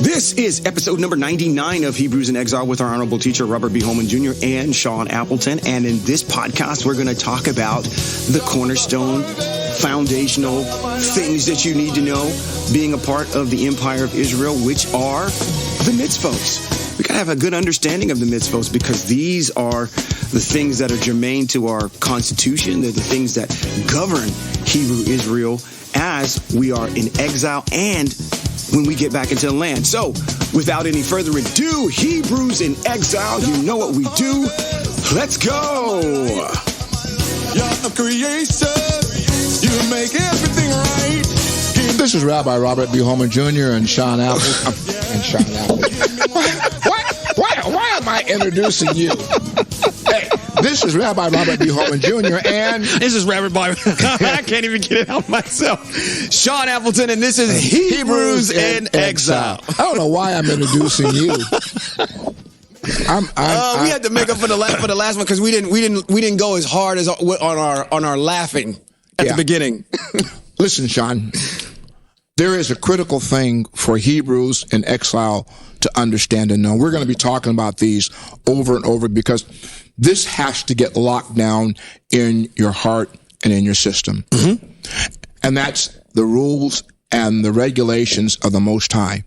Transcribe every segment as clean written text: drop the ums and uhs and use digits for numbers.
This is episode number 99 of Hebrews in Exile with our honorable teacher, Robert B. Holman Jr. and Sean Appleton. And in this podcast, we're going to talk about the cornerstone, foundational things that you need to know being a part of the Empire of Israel, which are the Mitzvots. We got to have a good understanding of the Mitzvots because these are the things that are germane to our Constitution. They're the things that govern Hebrew Israel as we are in exile and when we get back into the land. So, without any further ado, Hebrews in Exile, you know what we do. Let's go! You're a creation. You make everything right. This is Rabbi Robert B. Holman Jr. and Sean Appleton. Why am I introducing you? Hey, this is Rabbi Robert B. Holman Jr. and this is Robert B. I can't even get it out myself. Sean Appleton, and this is Hebrews in Exile. I don't know why I'm introducing you. We had to make up for the last one because we didn't go as hard as on our laughing at the beginning. Listen, Sean, there is a critical thing for Hebrews in exile to understand and know. We're going to be talking about these over and over because this has to get locked down in your heart and in your system. Mm-hmm. And that's the rules and the regulations of the Most High.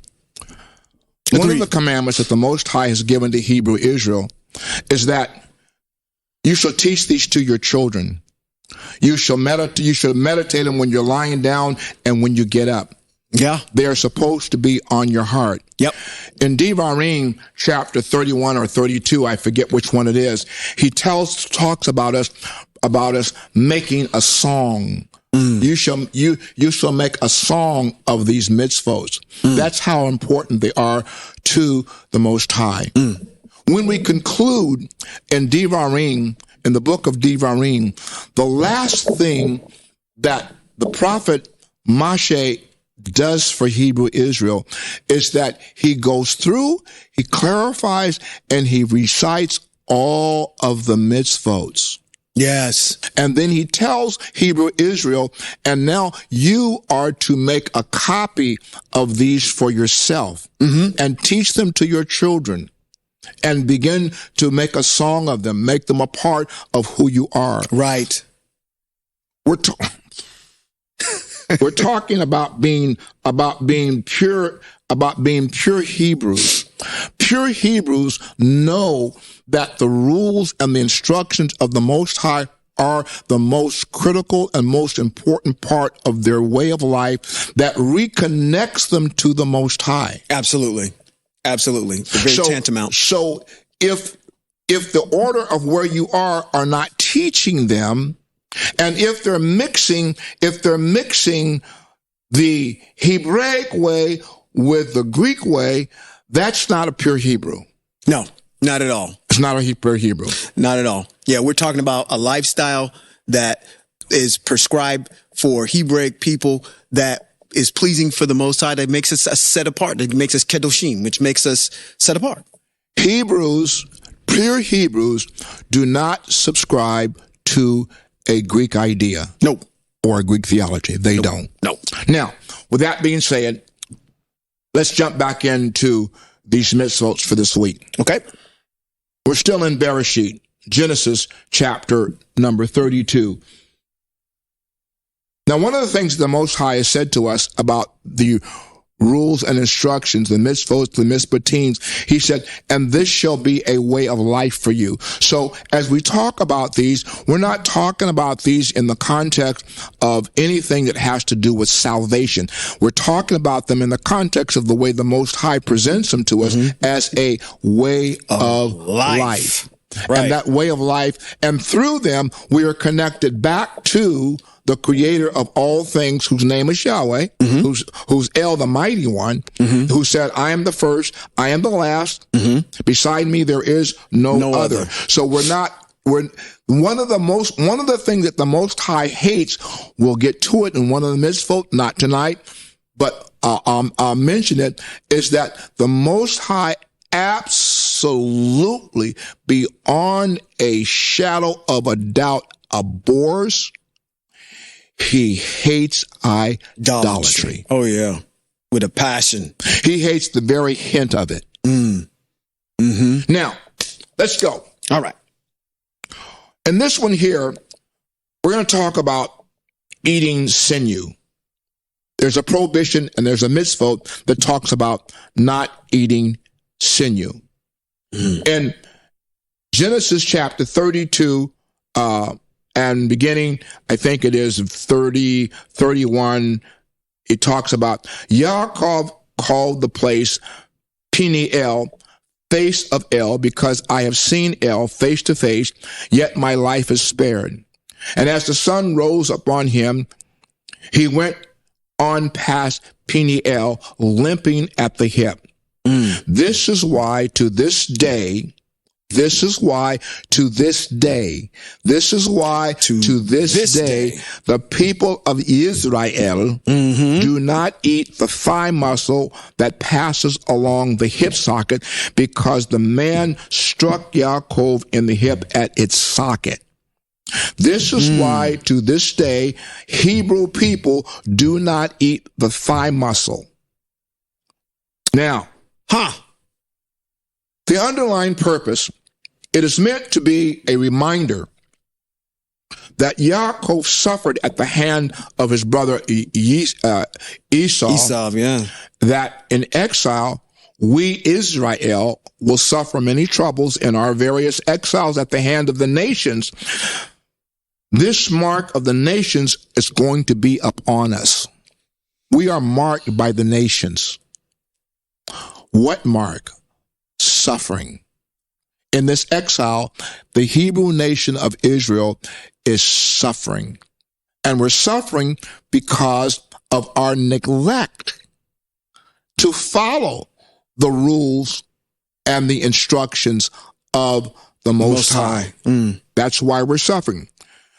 One of the commandments that the Most High has given to Hebrew Israel is that you shall teach these to your children. You should meditate them when you're lying down and when you get up. Yeah. They're supposed to be on your heart. Yep. In Devarim chapter 31 or 32, I forget which one it is, he talks about us making a song. You shall make a song of these mitzvos. That's how important they are to the Most High. When we conclude in Devarim, in the book of Devarim, the last thing that the prophet Moshe does for Hebrew Israel is that he goes through, he clarifies, and he recites all of the mitzvots. Yes. And then he tells Hebrew Israel, and now you are to make a copy of these for yourself and teach them to your children and begin to make a song of them, make them a part of who you are. Right. We're talking about being pure Hebrews. Pure Hebrews know that the rules and the instructions of the Most High are the most critical and most important part of their way of life that reconnects them to the Most High. Absolutely. Absolutely. Very tantamount. So if the order of where you are not teaching them, and if they're mixing the Hebraic way with the Greek way, that's not a pure Hebrew. No, not at all. It's not a pure Hebrew. Not at all. Yeah, we're talking about a lifestyle that is prescribed for Hebraic people that is pleasing for the Most High, that makes us set apart, that makes us kedoshim, which makes us set apart. Hebrews, pure Hebrews, do not subscribe to a Greek idea. No. Or a Greek theology. They don't. No. Now, with that being said, let's jump back into these mitzvots for this week. Okay. We're still in Bereshit, Genesis chapter number 32. Now, one of the things the Most High has said to us about the rules and instructions, the mitzvot, the mitzvotines, he said, and this shall be a way of life for you. So as we talk about these, we're not talking about these in the context of anything that has to do with salvation. We're talking about them in the context of the way the Most High presents them to us as a way of life. Right. And that way of life, and through them, we are connected back to the creator of all things, whose name is Yahweh, who's El, the mighty one, who said, I am the first, I am the last, beside me there is no other. So one of the things that the Most High hates, we'll get to it in one of the mitzvot, not tonight, but I'll mention it, is that the Most High absolutely, beyond a shadow of a doubt, abhors. He hates idolatry. Oh, yeah. With a passion. He hates the very hint of it. Now, let's go. All right. In this one here, we're going to talk about eating sinew. There's a prohibition and there's a mitzvot that talks about not eating sinew. In Genesis chapter 32, and beginning, I think it is 30, 31, it talks about Yaakov called the place Peniel, face of El, because I have seen El face to face, yet my life is spared. And as the sun rose upon him, he went on past Peniel, limping at the hip. This is why to this day, the people of Israel do not eat the thigh muscle that passes along the hip socket, because the man struck Yaakov in the hip at its socket. This is why to this day, Hebrew people do not eat the thigh muscle. Now, the underlying purpose, it is meant to be a reminder that Yaakov suffered at the hand of his brother Esau, that in exile, we Israel will suffer many troubles in our various exiles at the hand of the nations. This mark of the nations is going to be upon us. We are marked by the nations. What mark? Suffering. In this exile, the Hebrew nation of Israel is suffering. And we're suffering because of our neglect to follow the rules and the instructions of the Most High. That's why we're suffering.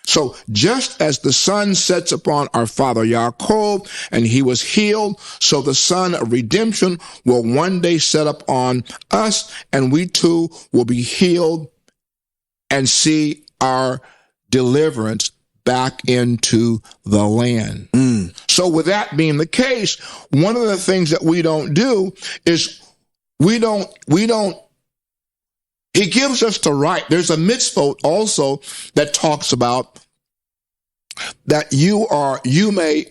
So just as the sun sets upon our father Yaakov and he was healed, so the sun of redemption will one day set up on us, and we too will be healed and see our deliverance back into the land. So with that being the case, one of the things that we don't do is he gives us the right. There's a mitzvot also that talks about that you may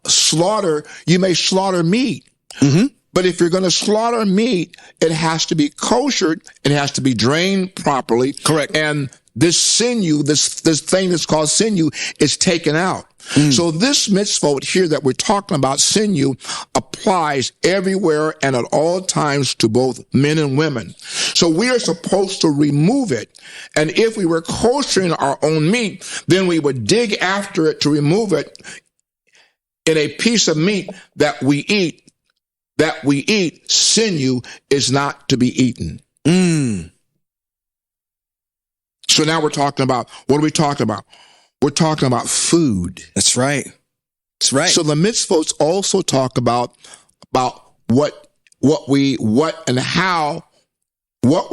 slaughter meat. But if you're going to slaughter meat, it has to be koshered. It has to be drained properly. Correct. And this sinew, this thing that's called sinew, is taken out. So this mitzvot here that we're talking about, sinew, applies everywhere and at all times to both men and women. So we are supposed to remove it. And if we were koshering our own meat, then we would dig after it to remove it in a piece of meat that we eat. Sinew is not to be eaten. So now we're talking about, what are we talking about? We're talking about food. That's right. That's right. So the mitzvots also talk about what we're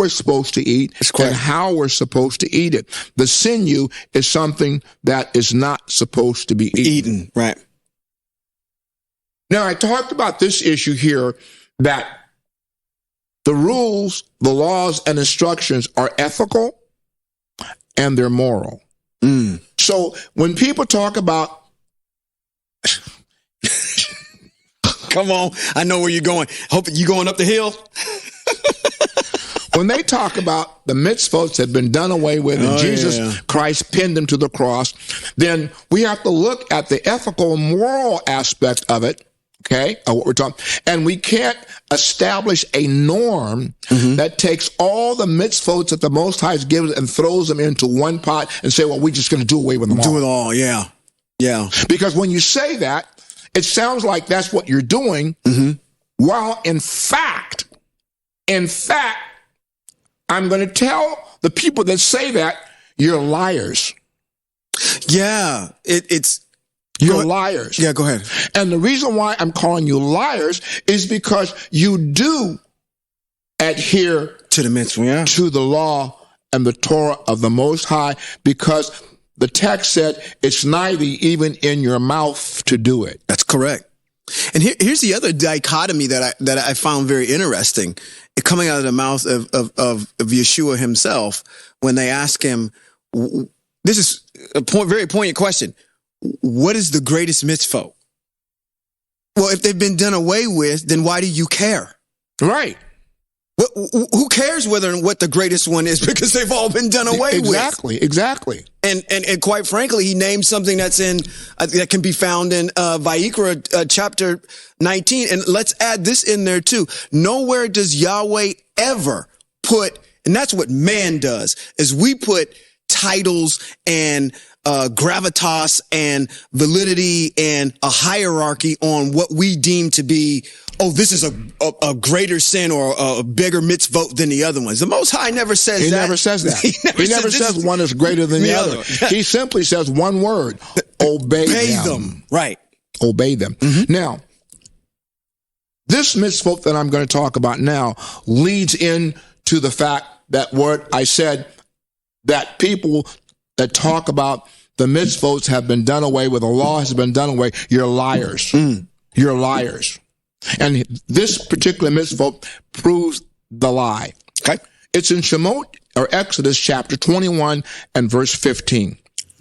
supposed to eat and how we're supposed to eat it. The sinew is something that is not supposed to be eaten. Right. Now, I talked about this issue here, that the rules, the laws, and instructions are ethical and they're moral. So when people talk about... Come on. I know where you're going. Hope you going up the hill. When they talk about the mitzvot that have been done away with and Jesus Christ pinned them to the cross, then we have to look at the ethical and moral aspect of it. Okay, what we're talking, and we can't establish a norm that takes all the mitzvot that the Most High gives and throws them into one pot and say, well, we're just going to do away with them all. Do it all, yeah. Because when you say that, it sounds like that's what you're doing, while in fact, I'm going to tell the people that say that you're liars. Yeah, it's... You're liars. Yeah, go ahead. And the reason why I'm calling you liars is because you do adhere to the mitzvah, to the law and the Torah of the Most High, because the text said it's neither even in your mouth to do it. That's correct. And here's the other dichotomy that I found very interesting, coming out of the mouth of Yeshua himself when they ask him, this is a very poignant question. What is the greatest mitzvot? Well, if they've been done away with, then why do you care? Right. Who cares what the greatest one is, because they've all been done away with. Exactly. And quite frankly, he named something that's that can be found in Vayikra chapter 19. And let's add this in there too. Nowhere does Yahweh ever put, and that's what man does, is we put titles and gravitas and validity and a hierarchy on what we deem to be, oh, this is a greater sin or a bigger mitzvot than the other ones. The Most High never says that. He never says that. He never says one is greater than the other. He simply says one word: obey them. Right. Obey them. Mm-hmm. Now, this mitzvot that I'm going to talk about now leads into the fact that what I said, that people that talk about the mitzvots have been done away with, the law has been done away, you're liars. You're liars. And this particular mitzvot proves the lie. Okay. It's in Shemot, or Exodus chapter 21 and verse 15.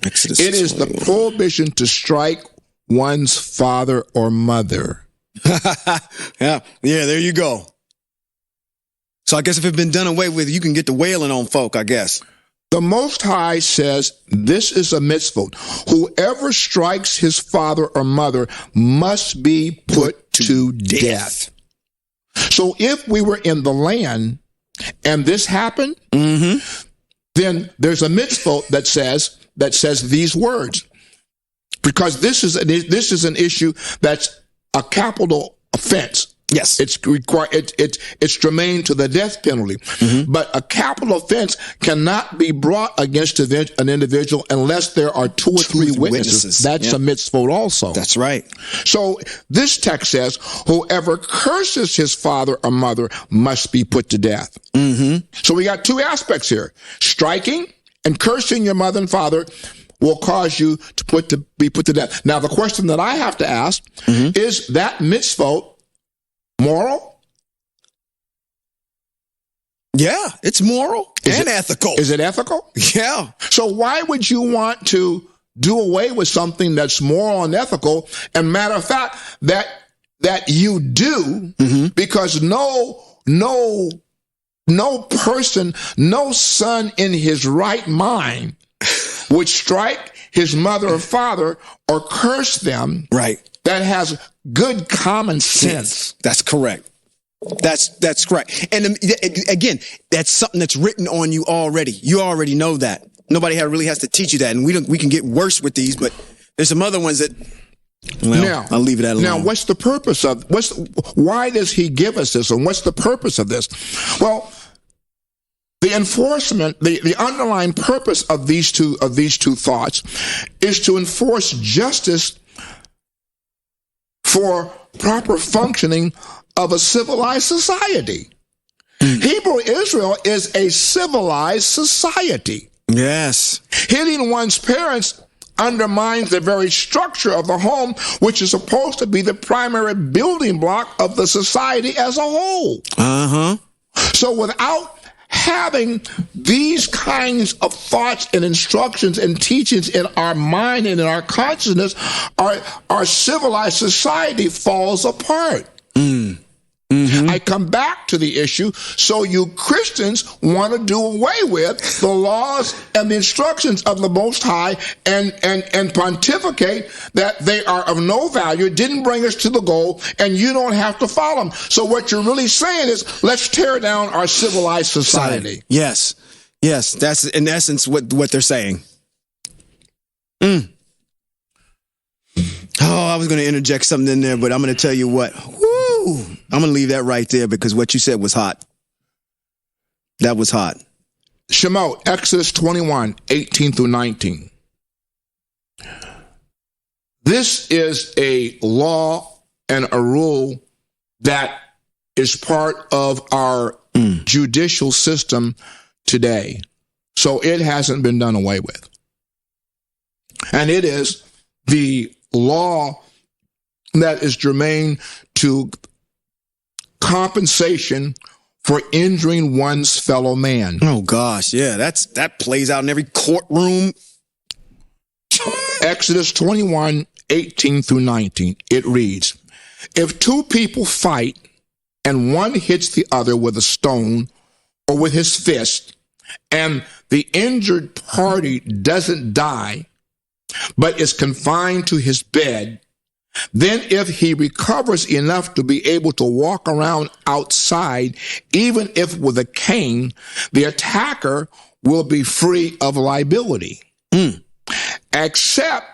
Exodus it is 21. The prohibition to strike one's father or mother. Yeah, there you go. So I guess if it's been done away with, you can get the wailing on folk, I guess. The Most High says this is a mitzvot. Whoever strikes his father or mother must be put to death. So if we were in the land and this happened, then there's a mitzvot that says these words, because this is an issue that's a capital offense. Yes, it's required. It's germane to the death penalty. But a capital offense cannot be brought against an individual unless there are two or three witnesses. That's a mitzvot also. That's right. So this text says, whoever curses his father or mother must be put to death. So we got two aspects here: striking and cursing your mother and father will cause you to be put to death. Now, the question that I have to ask is that mitzvot moral? Yeah, it's moral and ethical. Is it ethical? Yeah. So why would you want to do away with something that's moral and ethical? And matter of fact, that you do, because no person, no son in his right mind would strike his mother or father or curse them. Right. That has good common sense. That's correct. That's correct. And again, that's something that's written on you already. You already know that. Nobody really has to teach you that. And we can get worse with these, but there's some other ones that, well, now, I'll leave it at alone. Now, what's the purpose of, why does he give us this? And what's the purpose of this? Well, the enforcement, the underlying purpose of these two thoughts is to enforce justice for proper functioning of a civilized society. Hebrew Israel is a civilized society. Yes. Hitting one's parents undermines the very structure of the home, which is supposed to be the primary building block of the society as a whole. So without having these kinds of thoughts and instructions and teachings in our mind and in our consciousness, our civilized society falls apart. I come back to the issue. So you Christians want to do away with the laws and the instructions of the Most High and pontificate that they are of no value, didn't bring us to the goal, and you don't have to follow them. So what you're really saying is, let's tear down our civilized society. Yes. That's in essence what they're saying. Oh, I was going to interject something in there, but I'm going to tell you what. Woo! I'm going to leave that right there because what you said was hot. That was hot. Shemot, Exodus 21, 18 through 19. This is a law and a rule that is part of our judicial system today. So it hasn't been done away with. And it is the law that is germane to compensation for injuring one's fellow man. Oh gosh, yeah, that plays out in every courtroom. Exodus 21:18 through 19. It reads, if two people fight and one hits the other with a stone or with his fist, and the injured party doesn't die, but is confined to his bed, then if he recovers enough to be able to walk around outside, even if with a cane, the attacker will be free of liability, except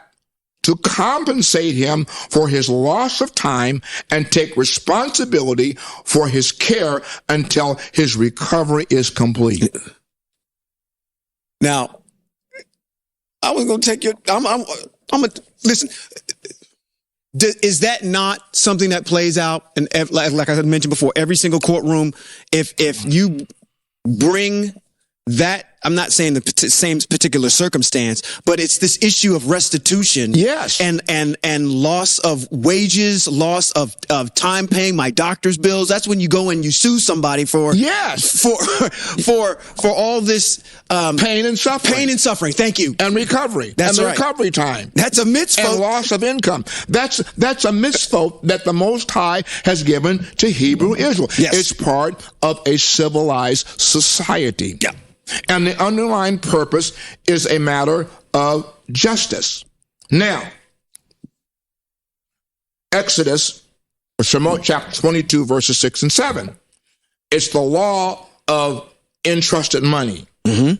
to compensate him for his loss of time and take responsibility for his care until his recovery is complete. Now, I was going to take your, I'm going to, listen, is that not something that plays out, in, like I mentioned before, every single courtroom? If you bring that, I'm not saying the same particular circumstance, but it's this issue of restitution. Yes. And loss of wages, loss of time paying my doctor's bills. That's when you go and you sue somebody for, yes, for all this, pain and suffering. Pain and suffering. Thank you. And recovery. That's and right. Recovery time. That's a mitzvah. And loss of income. That's a mitzvah that the Most High has given to Hebrew Israel. Yes. It's part of a civilized society. Yeah. And the underlying purpose is a matter of justice. Now, Exodus, or Shemot chapter 22, verses 6 and 7. It's the law of entrusted money. Mm-hmm.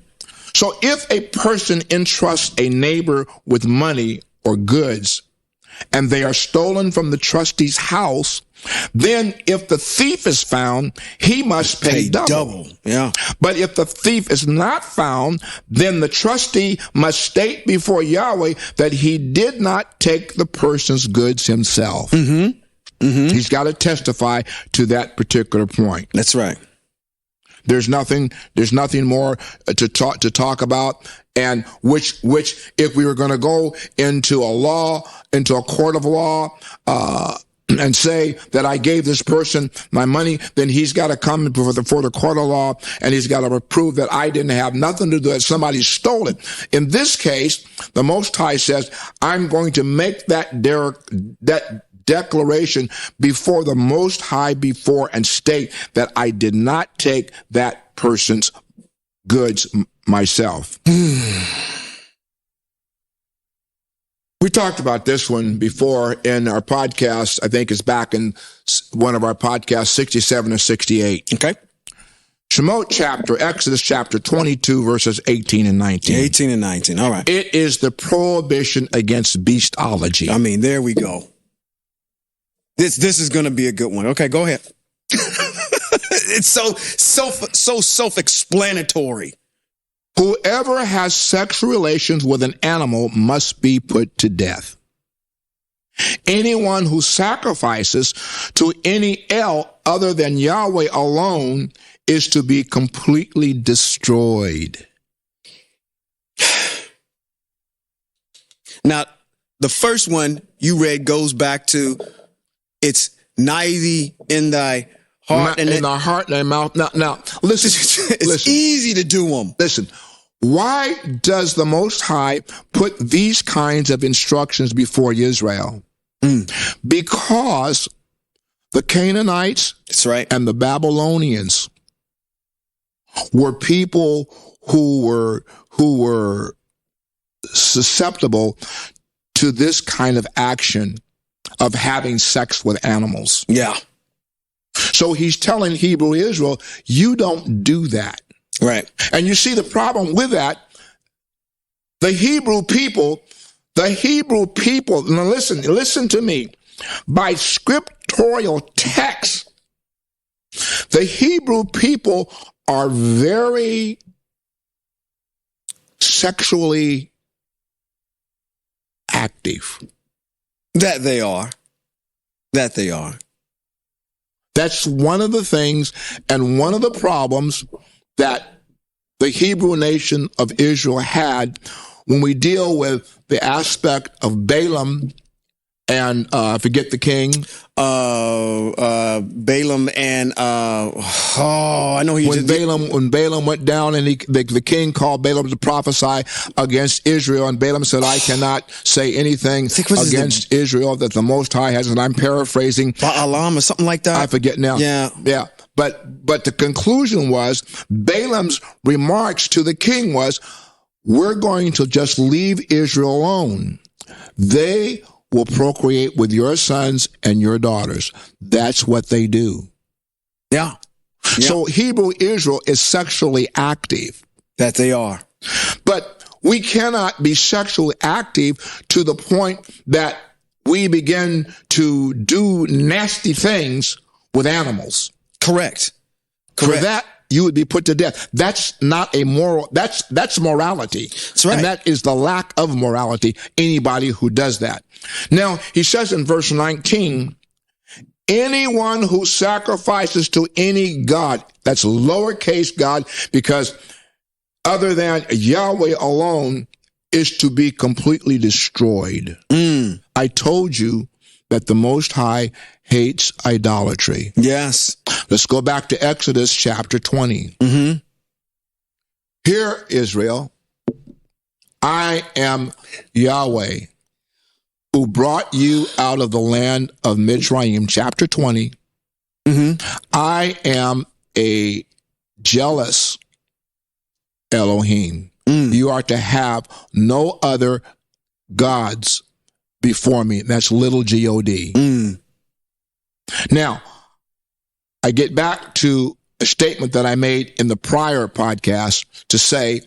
So if a person entrusts a neighbor with money or goods, and they are stolen from the trustee's house, then if the thief is found, he must pay double. Yeah. But if the thief is not found, then the trustee must state before Yahweh that he did not take the person's goods himself. Mm-hmm. Mm-hmm. He's got to testify to that particular point. That's right. There's nothing more to talk about. And which if we were going to go into a court of law, and say that I gave this person my money, then he's got to come before the court of law, and he's got to prove that I didn't have nothing to do with it. Somebody stole it. In this case, the Most High says, I'm going to make that declaration before the Most High and state that I did not take that person's goods myself. We talked about this one before in our podcast. I think it's back in one of our podcasts, 67 or 68. Okay. Exodus chapter 22, verses 18 and 19. 18 and 19. All right. It is the prohibition against beastology. I mean, there we go. This is going to be a good one. Okay, go ahead. It's so self-explanatory. Whoever has sexual relations with an animal must be put to death. Anyone who sacrifices to any el other than Yahweh alone is to be completely destroyed. Now, the first one you read goes back to, it's neither in thy heart in thy heart and thy mouth. Now, listen. It's easy to do them. Listen. Why does the Most High put these kinds of instructions before Israel? Because the Canaanites, that's right, and the Babylonians were people who were susceptible to this kind of action of having sex with animals. Yeah. So he's telling Hebrew Israel, you don't do that. Right. And you see the problem with that, the Hebrew people, now listen to me, by scriptural text, the Hebrew people are very sexually active. That they are. That's one of the things and one of the problems that the Hebrew nation of Israel had when we deal with the aspect of Balaam and I forget the king. Balaam and I know he when Balaam went down and the king called Balaam to prophesy against Israel, and Balaam said, I cannot say anything against Israel that the Most High has, and I'm paraphrasing. Balaam or something like that. I forget now. Yeah. But the conclusion was Balaam's remarks to the king was, we're going to just leave Israel alone. They will procreate with your sons and your daughters. That's what they do. Yeah. So Hebrew Israel is sexually active. That they are. But we cannot be sexually active to the point that we begin to do nasty things with animals. Correct. For that, you would be put to death. That's not a moral, that's morality. That's right. And that is the lack of morality, anybody who does that. Now, he says in verse 19, anyone who sacrifices to any god, that's lowercase god, because other than Yahweh alone, is to be completely destroyed. I told you that the Most High hates idolatry. Yes. Let's go back to Exodus chapter 20. Hear, Israel, I am Yahweh, who brought you out of the land of Mitzrayim, chapter 20. I am a jealous Elohim. You are to have no other gods before me. That's little G-O-D. Now, I get back to a statement that I made in the prior podcast to say,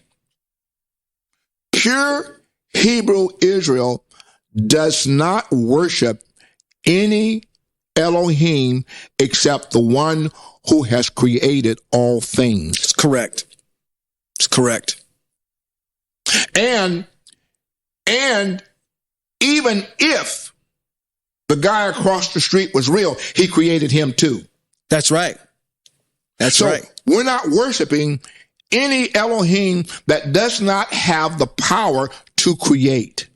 pure Hebrew Israel does not worship any Elohim except the one who has created all things. It's correct. It's correct. And even if the guy across the street was real, he created him too. That's right. That's right. We're not worshiping any Elohim that does not have the power to create.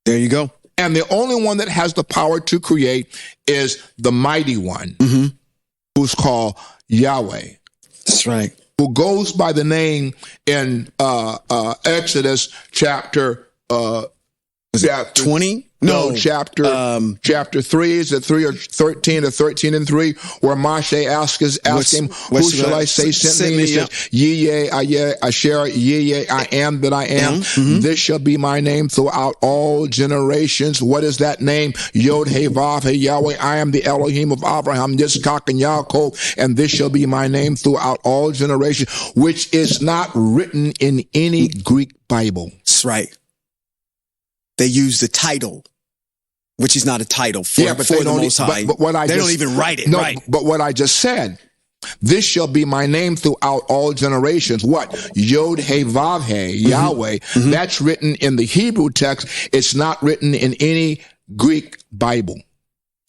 There you go. And the only one that has the power to create is the mighty one, who's called Yahweh. That's right. Who goes by the name in Exodus chapter 20? No, chapter 3, is it 3 or 13 or 13 and 3, where Moshe asked him, who shall I say sent me? And he says, Ye, Asher, Ye, I am that I am. This shall be my name throughout all generations. What is that name? Yod, He, Vav, He, Yahweh. I am the Elohim of Abraham, Yitzchak, and Yaakov, and this shall be my name throughout all generations, which is not written in any Greek Bible. That's right. They use the title, which is not a title for, but they the don't, Most High. But what I they just, don't even write it, no, right? But what I just said, this shall be my name throughout all generations. What? Yod, He, Vav, He, Yahweh. That's written in the Hebrew text. It's not written in any Greek Bible.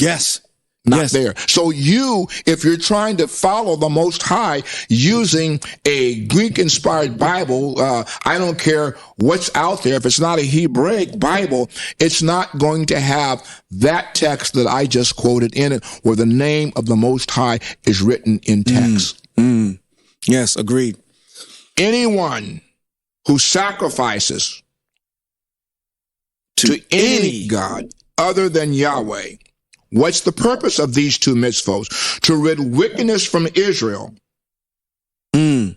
Yes. Not there. So if you're trying to follow the Most High using a Greek-inspired Bible, I don't care what's out there. If it's not a Hebraic Bible, it's not going to have that text that I just quoted in it, where the name of the Most High is written in text. Yes, agreed. Anyone who sacrifices to any God other than Yahweh. What's the purpose of these two mitzvos? To rid wickedness from Israel. To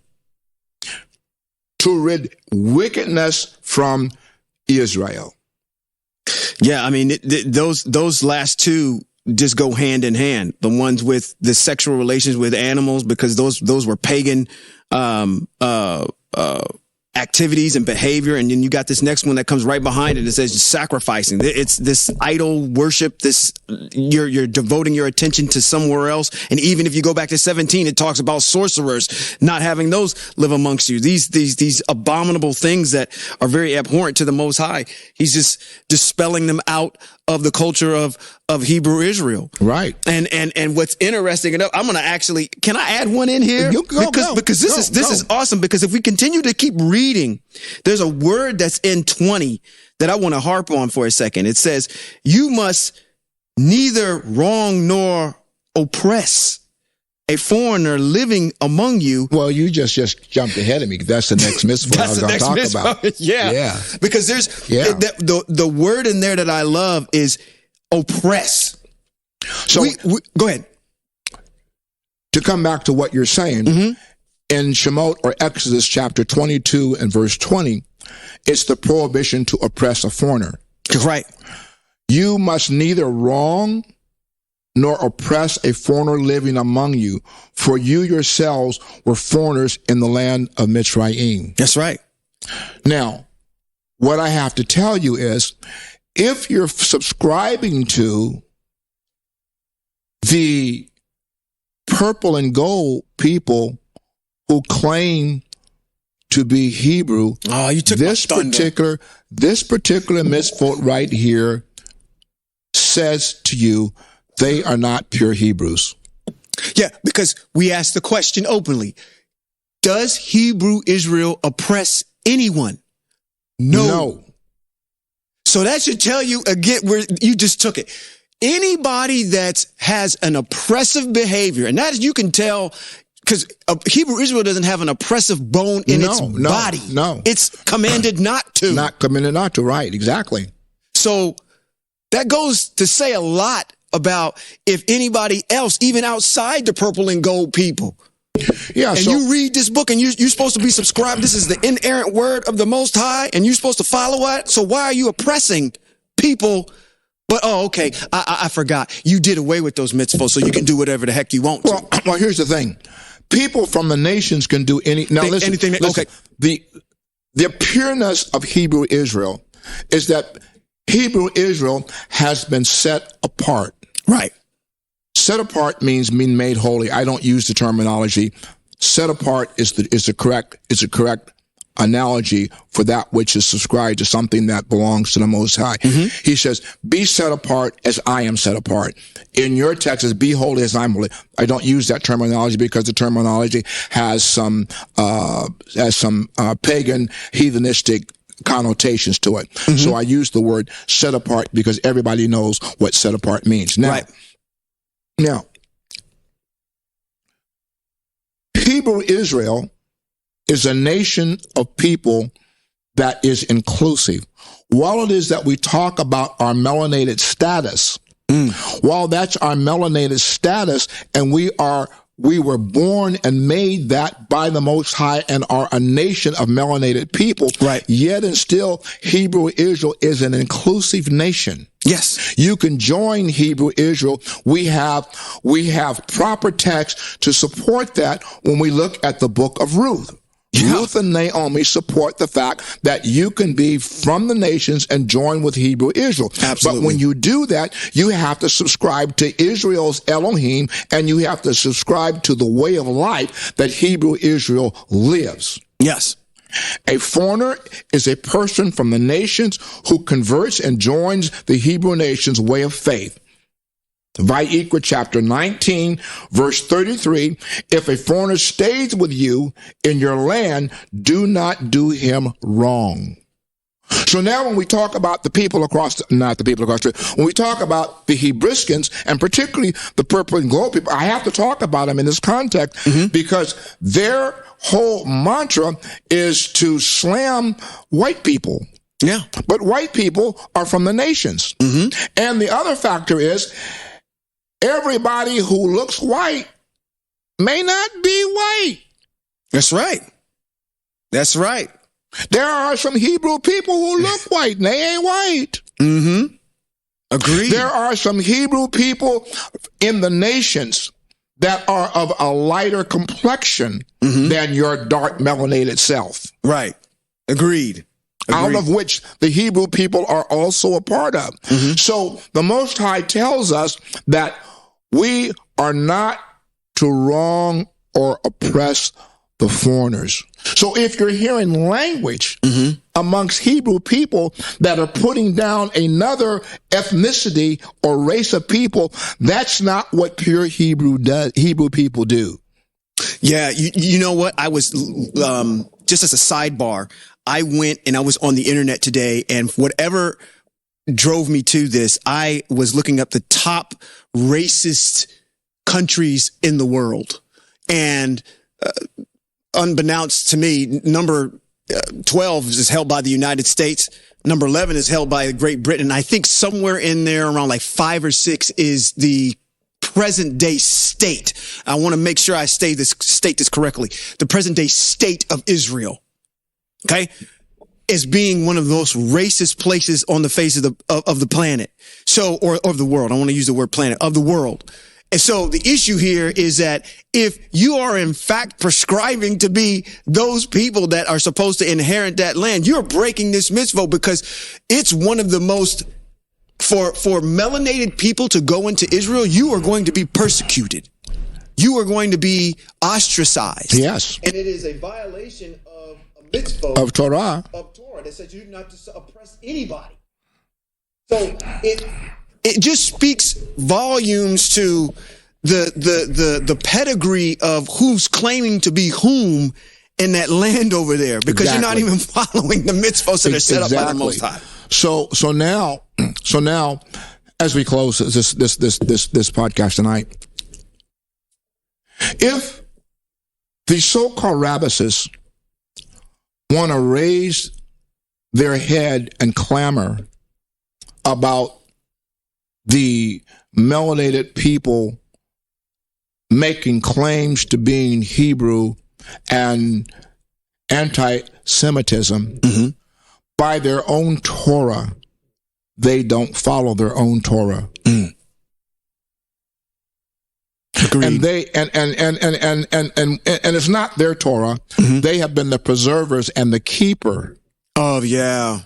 rid wickedness from Israel. Yeah, I mean, those last two just go hand in hand. The ones with the sexual relations with animals, because those were pagan activities and behavior. And then you got this next one that comes right behind it. It says sacrificing. It's this idol worship. This you're devoting your attention to somewhere else. And even if you go back to 17, it talks about sorcerers, not having those live amongst you. These abominable things that are very abhorrent to the Most High. He's just dispelling them out of the culture of Hebrew Israel. Right. And what's interesting enough, I'm going to actually, can I add one in here? Because this is awesome, because if we continue to keep reading, there's a word that's in 20 that I want to harp on for a second. It says, you must neither wrong nor oppress a foreigner living among you. Well, you just jumped ahead of me. That's the next mitzvah I was going to talk about. Yeah. Because there's the word in there that I love is oppress. So go ahead. To come back to what you're saying, in Shemot or Exodus chapter 22 and verse 20, it's the prohibition to oppress a foreigner. Right. You must neither wrong nor oppress a foreigner living among you, for you yourselves were foreigners in the land of Mitzrayim. That's right. Now, what I have to tell you is, if you're subscribing to the purple and gold people who claim to be Hebrew, you took this particular mitzvot right here says to you, they are not pure Hebrews. Yeah, because we asked the question openly. Does Hebrew Israel oppress anyone? No. So that should tell you again where you just took it. Anybody that has an oppressive behavior, and that is, you can tell, because Hebrew Israel doesn't have an oppressive bone in its body. No. It's commanded not to. Not commanded not to, right, exactly. So that goes to say a lot about if anybody else, even outside the purple and gold people. Yeah, and you read this book and you're supposed to be subscribed. This is the inerrant word of the Most High, and you're supposed to follow it. So why are you oppressing people? But, okay, I forgot. You did away with those mitzvahs, so you can do whatever the heck you want to. Well, here's the thing. People from the nations can do anything. Okay. The pureness of Hebrew Israel is that Hebrew Israel has been set apart. Right. Set apart means being made holy. I don't use the terminology. Set apart is the correct analogy for that which is subscribed to something that belongs to the Most High. He says, be set apart as I am set apart. In your text is be holy as I'm holy. I don't use that terminology because the terminology has some pagan, heathenistic connotations to it. So I use the word set apart because everybody knows what set apart means. Now, Hebrew Israel is a nation of people that is inclusive. While it is that we talk about our melanated status, while that's our melanated status, and we were born and made that by the Most High and are a nation of melanated people, right? Yet and still, Hebrew Israel is an inclusive nation. Yes. You can join Hebrew Israel. We have proper text to support that when we look at the book of Ruth. Ruth and Naomi support the fact that you can be from the nations and join with Hebrew Israel. Absolutely. But when you do that, you have to subscribe to Israel's Elohim, and you have to subscribe to the way of life that Hebrew Israel lives. Yes. A foreigner is a person from the nations who converts and joins the Hebrew nation's way of faith. Vayikra chapter 19, verse 33, if a foreigner stays with you in your land, do not do him wrong. So now when we talk about when we talk about the Hebriskans, and particularly the purple and gold people, I have to talk about them in this context because their whole mantra is to slam white people. Yeah. But white people are from the nations. And the other factor is, everybody who looks white may not be white. That's right. That's right. There are some Hebrew people who look white and they ain't white. Agreed. There are some Hebrew people in the nations that are of a lighter complexion than your dark melanated self. Right. Agreed. Out of which the Hebrew people are also a part of. So the Most High tells us that we are not to wrong or oppress the foreigners. So if you're hearing language amongst Hebrew people that are putting down another ethnicity or race of people, that's not what pure Hebrew people do. Yeah, you know what? I was, just as a sidebar, I went and I was on the internet today, and whatever drove me to this, I was looking up the top racist countries in the world. And unbeknownst to me, number 12 is held by the United States. Number 11 is held by Great Britain. I think somewhere in there around like 5 or 6 is the present day state. I want to make sure I state this correctly. The present day state of Israel. Okay. Is being one of those racist places on the face of the planet. So, or of the world. I want to use the word planet, of the world. And so the issue here is that if you are in fact prescribing to be those people that are supposed to inherit that land, you're breaking this mitzvah, because it's one of the most, for melanated people to go into Israel, you are going to be persecuted. You are going to be ostracized. Yes. And it is a violation of a mitzvah. Of Torah. Of Torah that says you're not to oppress anybody. So it just speaks volumes to the pedigree of who's claiming to be whom in that land over there, because you're not even following the mitzvahs that are set up by the Most High. So now, as we close this podcast tonight, if the so-called Rabbises want to raise their head and clamor about the melanated people making claims to being Hebrew and anti-Semitism, by their own Torah, they don't follow their own Torah. Agreed. And they and it's not their Torah. They have been the preservers and the keeper. Oh yeah.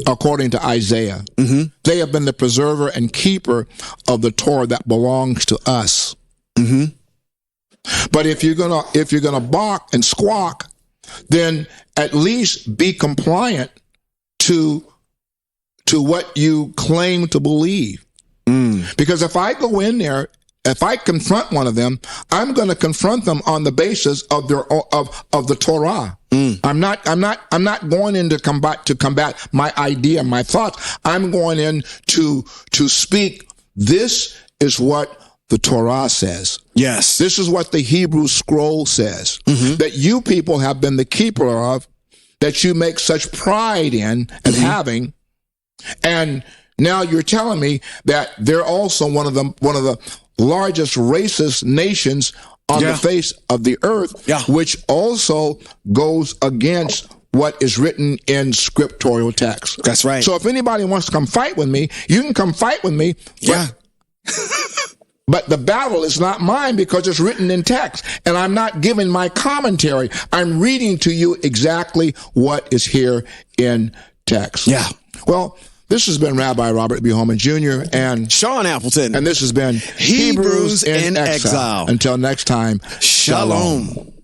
According to Isaiah, they have been the preserver and keeper of the Torah that belongs to us. But if you're gonna balk and squawk, then at least be compliant to what you claim to believe. Because if I go in there, if I confront one of them, I'm going to confront them on the basis of their of the Torah. I'm not going in to combat my idea, my thoughts. I'm going in to speak. This is what the Torah says. Yes. This is what the Hebrew scroll says, that you people have been the keeper of, that you make such pride in and having. And now you're telling me that they're also one of the largest racist nations on the face of the earth, which also goes against what is written in scriptural text. That's right. So if anybody wants to come fight with me, you can come fight with me. But the battle is not mine, because it's written in text, and I'm not giving my commentary. I'm reading to you exactly what is here in text. Yeah. Well, this has been Rabbi Robert B. Holman Jr. and Sean Appleton. And this has been Hebrews in Exile. Until next time, Shalom.